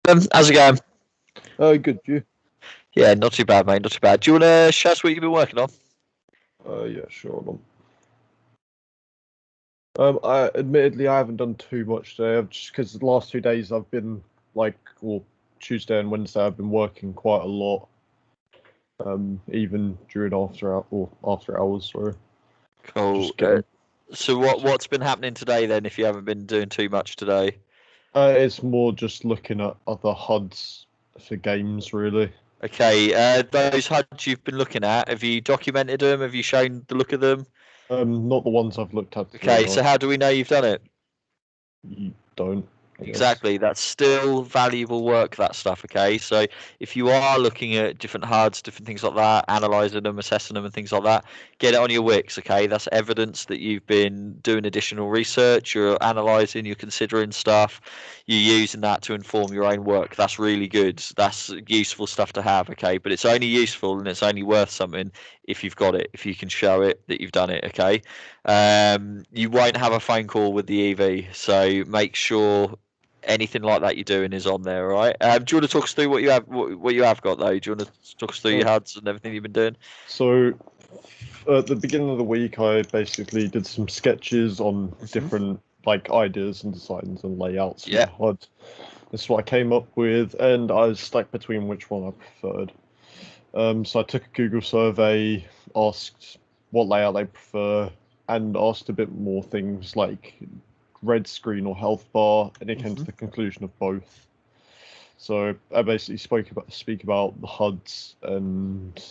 How's it going? Good, you? Yeah, not too bad, mate. Not too bad. Do you want to show us what you've been working on? Yeah, sure. Hold I haven't done too much today. I've just because the last 2 days I've been well, Tuesday and Wednesday I've been working quite a lot. Even during after hours. Sorry, Cool. just getting. So what's been happening today then? If you haven't been doing too much today? It's more just looking at other HUDs for games, really. Okay. Those HUDs you've been looking at, have you documented them? Have you shown the look of them? Not the ones I've looked at today. Okay. No, So how do we know you've done it? you don't. I guess. Exactly, that's still valuable work, that stuff, okay? So if you are looking at different HUDs, different things like that, analysing them, assessing them and things like that, get it on your Wix, okay? That's evidence that you've been doing additional research, you're analysing, you're considering stuff, you're using that to inform your own work. That's really good. That's useful stuff to have, okay? But it's only useful and it's only worth something if you've got it, if you can show it that you've done it, okay? You won't have a phone call with the EV, so make sure anything like that you're doing is on there, all right? Do you want to talk us through what you have got though? Do you want to talk us through your Uh, HUDs and everything you've been doing? so at the beginning of the week, I basically did some sketches on different ideas and designs and layouts for Yeah. the HUD. This is what I came up with, and I was stuck between which one I preferred. So I took a Google survey, asked what layout they prefer, and asked a bit more things like red screen or health bar, and it came to the conclusion of both. So I basically speak about the HUDs and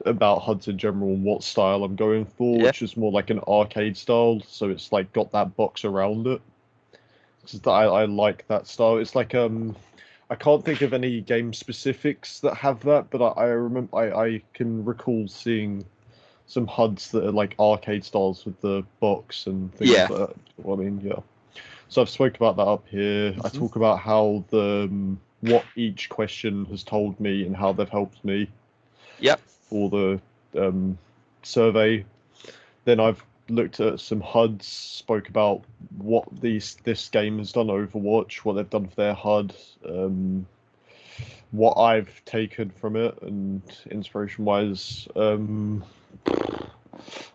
about HUDs in general and what style I'm going for, Yeah. which is more like an arcade style. So it's like got that box around it. I like that style. It's like I can't think of any game specifics that have that, but I remember I can recall seeing some HUDs that are like arcade styles with the box and things Yeah. like that. Well, I mean, yeah. So I've spoke about that up here. I talk about how what each question has told me and how they've helped me. Yep. For the survey. Then I've looked at some HUDs, spoke about what this game has done, Overwatch, what they've done for their HUD, what I've taken from it, and inspiration-wise.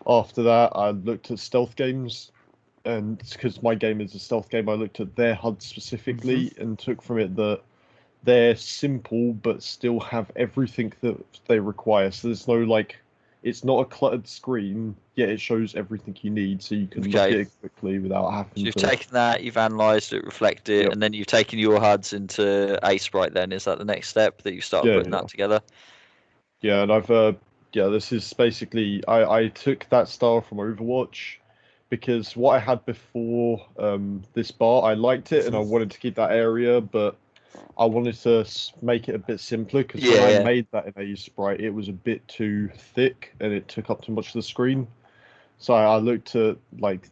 After that, I looked at stealth games, and because my game is a stealth game, I looked at their HUD specifically and took from it that they're simple but still have everything that they require. So there's no it's not a cluttered screen, yet it shows everything you need, so you can look at it quickly without So having you've to. taken that, you've analysed it, reflected it, Yep. and then you've taken your HUDs into Aseprite then. Is that the next step that you started Yeah, putting that together? yeah, and I've this is basically I took that style from Overwatch because what I had before this bar I liked it and I wanted to keep that area, but I wanted to make it a bit simpler because when I made that in Aseprite, it was a bit too thick and it took up too much of the screen. So I looked at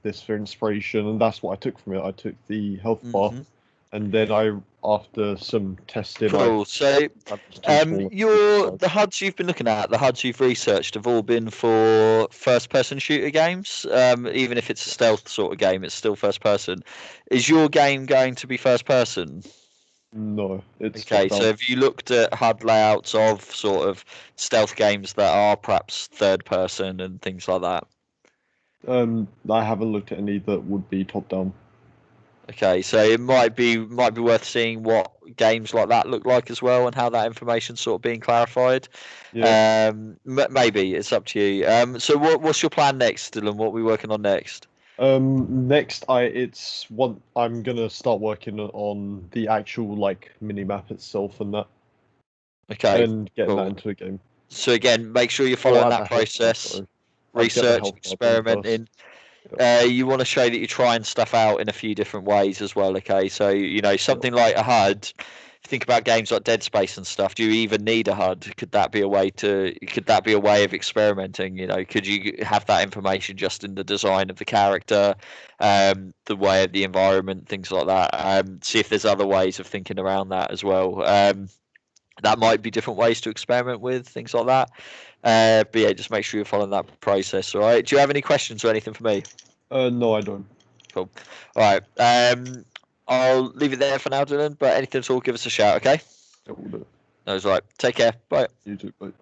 this for inspiration, and that's what I took from it. I took the health bar, and then after some testing, Cool. So, the the HUDs you've been looking at, the HUDs you've researched, have all been for first-person shooter games. Even if it's a stealth sort of game, it's still first person. Is your game going to be first person? No, it's Okay, top so down. have you looked at HUD layouts of sort of stealth games that are perhaps third person and things like that? I haven't looked at any that would be top down. Okay, so it might be worth seeing what games like that look like as well, and how that information's sort of being clarified. Yeah. Maybe it's up to you. So what's your plan next, Dylan? What are we working on next? Next, I'm gonna start working on the actual mini map itself and that, Okay, and getting that cool. into a game. So again, make sure you're Oh, following and that the health bar, process. sorry. I'd get the Research, health bar done first. experimenting. You want to show that you're trying stuff out in a few different ways as well. Okay, so something like a HUD. If you think about games like Dead Space and stuff, do you even need a HUD? Could that be a way of experimenting? Could you have that information just in the design of the character, the way of the environment, things like that? See if there's other ways of thinking around that as well. That might be different ways to experiment with things like that. But yeah, just make sure you're following that process. All right. Do you have any questions or anything for me? No, I don't. Cool. All right. I'll leave it there for now, Dylan. But anything at all, give us a shout, okay? Yeah, we'll do it. No, it's right. Take care. Bye. You too. Bye.